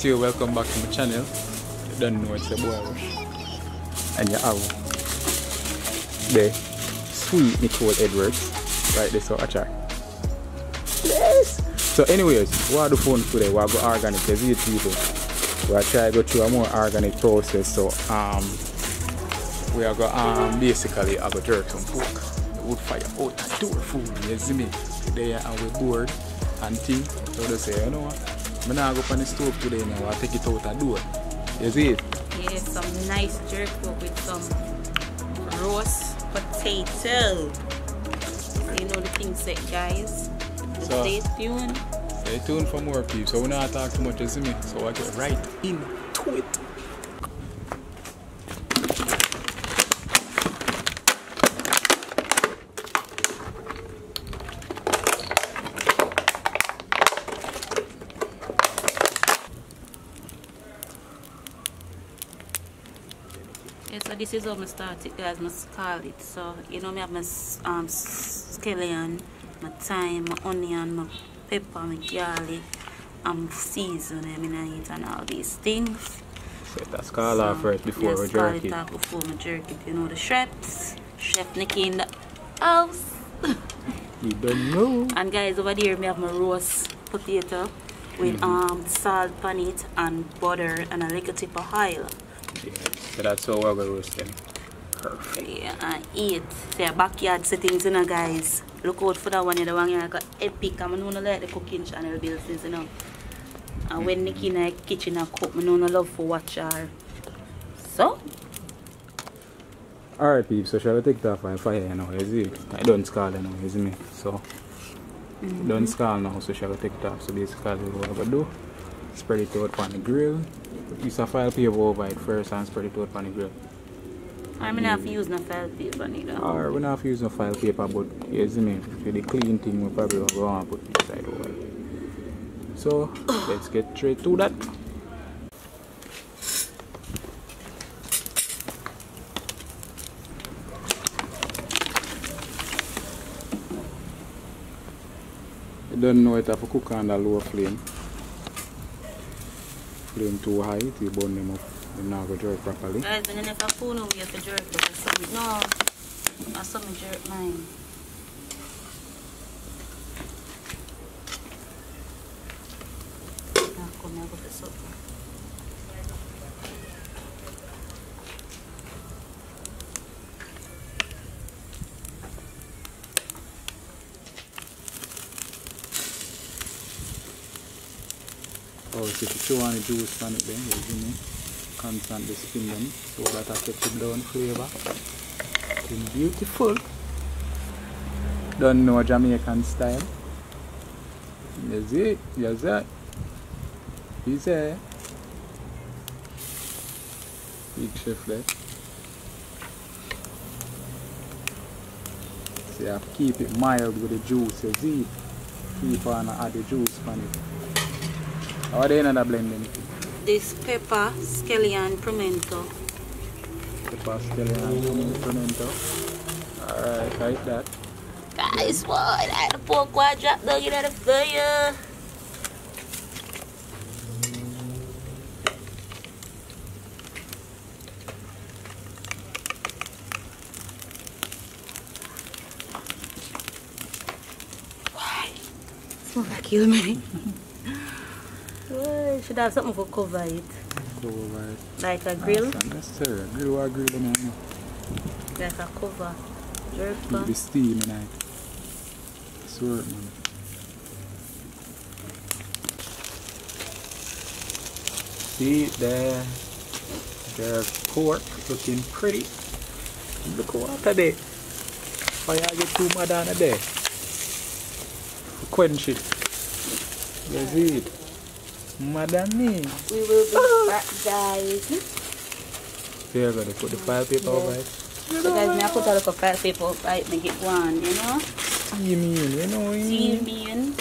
greet you, welcome back to my channel. You don't know it's a boy Rush. And you have the sweet Nicole Edwards right there, so watch her. Yes! So anyways, what are the phone today? We are going organic, as you people. We are trying to go through a more organic process. So we are going basically I go jerk some pork. The wood fire out the door food, you see me? Today and we bored and thing. So they say, you know what? I'm not going to go on the stove today now, I'll take it out the door. You see it? Yes, some nice jerk pork with some roast potato. So you know the thing set, guys. So stay tuned. Stay tuned for more people. So we not talk too much, you see me? So I get right into it. Yeah, so this is how I start it, guys. I call it. So you know me have my scallion, my thyme, my onion, my pepper, my garlic, seasoning, I eat and all these things. So that's call off first before we jerk it. Before we jerk it. You know the chefs, Chef Nikki in the house. You don't know. And guys, over there me have my roast potato with salt on it and butter and a little tip of oil. Yeah, so that's how we're going to roast them. Perfect. Yeah, and eat. So backyard settings, you know, guys. Look out for that one, the one you got epic. I'm not like the cooking channel builds, you know. And when Nikki in the kitchen I cook, I don't love for watch her. So alright people, so shall we take that for fire now, you see? I don't scald now, you see me? So don't scald now, so shall we take it off. So basically what I'm gonna do, spread it out on the grill. Use a file paper over it first and spread it out on the grill. I'm not have to use no file paper neither. Or we're not have to use no file paper, but you see me, for the clean thing we probably want to put inside over it. So let's get straight to that. You don't know it have to cook on the low flame. Flame too high, you burn them up. You're not going to jerk properly. Guys, when you never phone we have to jerk, but no, I saw me jerk mine. Oh, so if you want the juice on it then, you see me, constantly spin them so that I get the down flavor. It's beautiful. Don't know Jamaican style. Yes it, yes it. He's there. Big chef there. So you have to keep it mild with the juice, you see. Keep on and add the juice on it. How are they in the blending? This pepper, scallion, pimento. Pepper, scallion, pimento. Alright, like that. Guys, what? I had a pork one drop down in the fire. Why? Smoke that kill me. Well, should have something for cover it. Cover it. Like a grill? That's unnecessary. Grill or grill, man. Like a cover. Jerk Keep the steam in it. Swear, man. See there. Their pork looking pretty. Look what a day. Why I get too mad on a day? Quench it. You see it? Madam me. We will be back, guys. So you're going to put the file paper over it? So guys, I put a little file paper over it, make it one, you know? Steamy in, you know? Steamy in.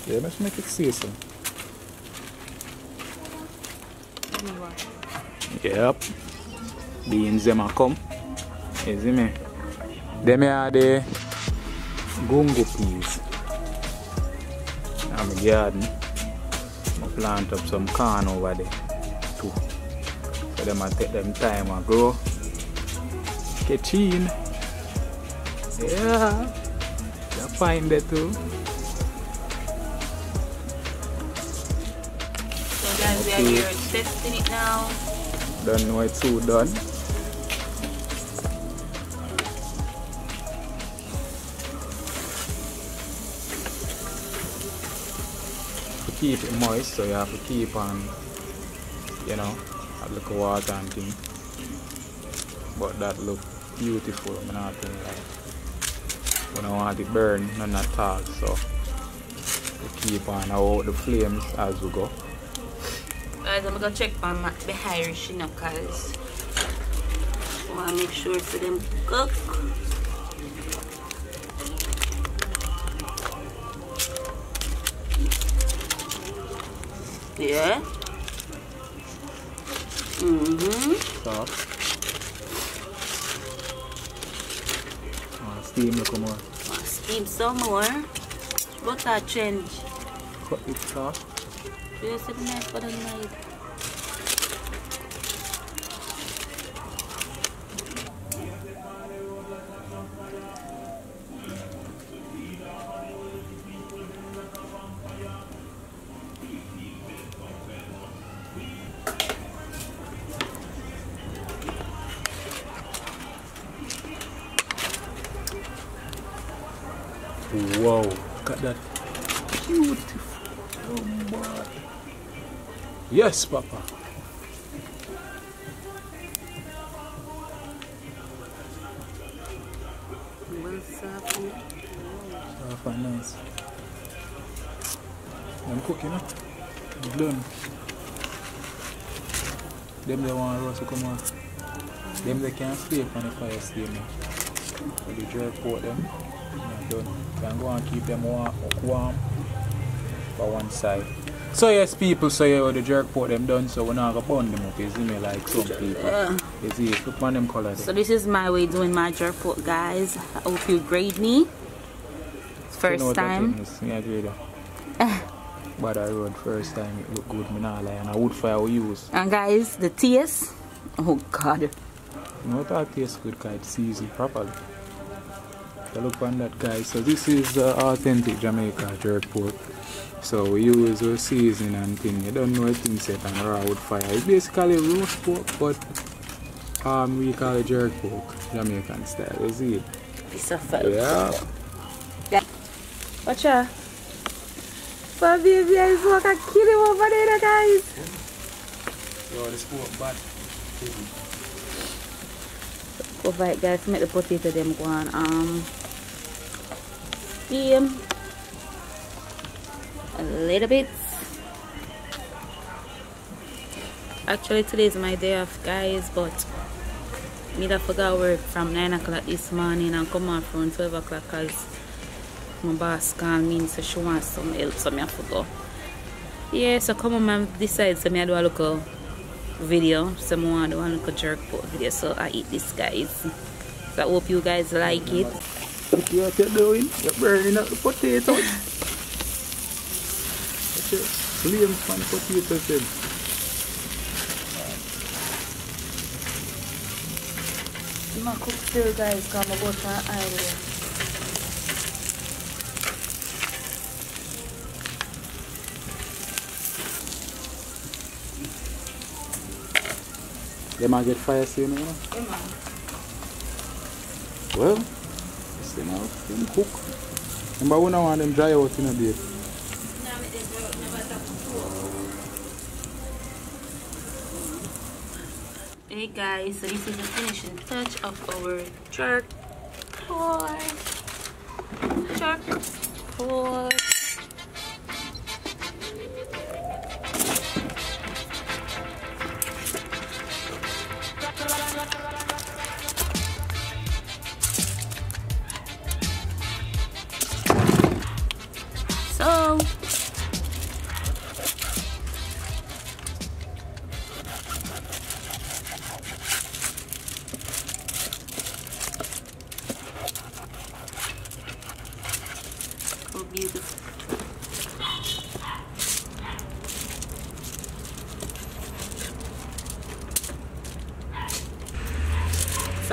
Yeah, let's make it season. Yep. Beans them a come. You see me? Them are the gungo peas. I'm a garden. I plant up some corn over there too. So them I take them time and grow. Get in. Yeah. You find it too. So guys, we are here testing it now. Don't know it's so done. To keep it moist, so you have to keep on, you know, have like water and thing. But that look beautiful. I'm not think like when I want it burn, none at all. So we keep on out the flames as we go. Guys, I'm gonna check on the Irish, you know, cause I wanna make sure for them cook. Yeah. Soft. Steam look more. Steam some more. What I change? Cut it soft. You see the knife for the knife. Wow, look at that. Beautiful. Oh boy. Yes, Papa. Well, soft. Soft and nice. I'm cooking, huh? I'm done. Them they want roast to come out. Them they can't stay on the fire steam. So the jerk pot them. Yeah, done. You can go and keep them warm by one side. So yes people, so yeah, the jerk pot them done, so we're not gonna burn them up, you see me, like some people. You see, look on them color. So this is my way doing my jerk pot, guys. I hope you grade me. First you know time. Yeah, grade. But I rode first time, it look good, me not lie, and I wood fire we use. And guys, the taste. Oh God. You know what that tastes good, because it's seasoned properly. So look on that, guys. So this is authentic Jamaica jerk pork. So we use our seasoning and thing. You don't know a thing set on raw wood fire. It's basically roast pork, but we call it jerk pork, Jamaican style. You see it? It's a fact. Yeah. Watch out. My baby is like a kill him over there, guys. Yo, this pork bad. Over it, guys. Make the potato them go on. Steam a little bit. Actually, today is my day off, guys, but me that forgot work from 9 o'clock this morning and come off from 12 o'clock because my boss called me, so she wants some help, so I have to go. Yeah, so come on, man, decide so I do a little video, so I want to do a little jerk pot video, so I eat this, guys. So I hope you guys like it. What you're doing? You're burning up the potatoes. Flames on the potatoes then. I'm gonna cook still, guys, because I'm going to iron. They might get fire soon, you know? Yeah, man. Well, you know, them cook. Remember when I want them dry out in a bit. Hey guys, so this is the finishing touch of our jerk pork. Jerk pork. So beautiful.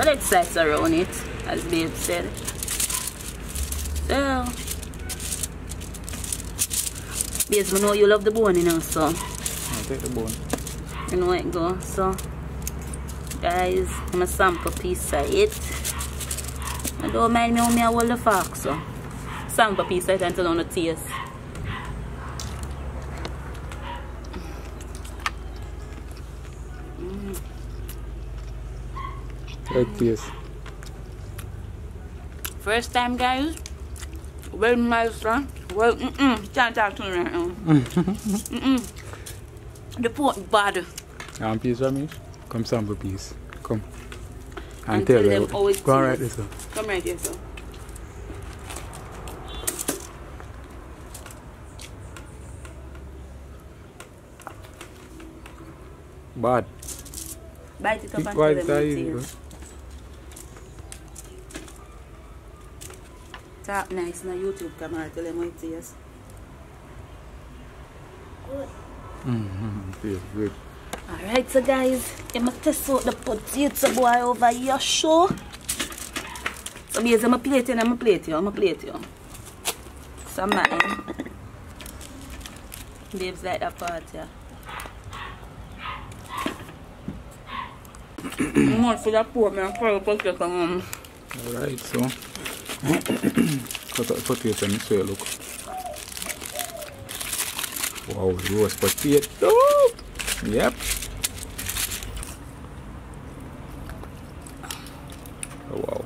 let's slice around it, as Babe said. So, Babes, I know you love the bone, you know, so. I'll take the bone. You know it go. So, guys, I'm gonna sample a piece of it. I don't mind me how I hold the fork, so. Sample a piece of it until I don't taste. Like this. First time, guys. Well, nice, huh? Well, can't talk to me right now. The pork bad. Piece of me? Come sample piece. Come. And tell them how it go right tastes. this way. Come right here, sir. Bad. Bite it up and tell Why them is how that it easy? tastes. Talk nice on YouTube camera, tell them how it tastes. Good. Feels good. Alright, so guys, I'm gonna test out the potato boy over here, show. So, because I'm gonna plate it, I'm gonna plate you. So, mine. Babes like that part, yeah. I'm not for that pork, man. For the potato, Alright, so. Cut out the potato and so look. Wow, roast potato. Yep. Oh, wow.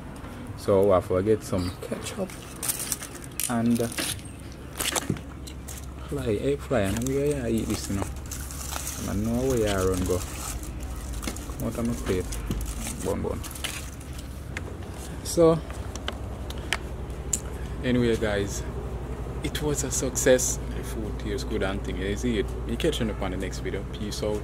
So I forget some ketchup and egg fry, and we are eat this, you know. I know where I run go. Come out of my plate. Bun. So anyway, guys, it was a success. The food tastes good and thing. You see it. You catch up on the next video. Peace out.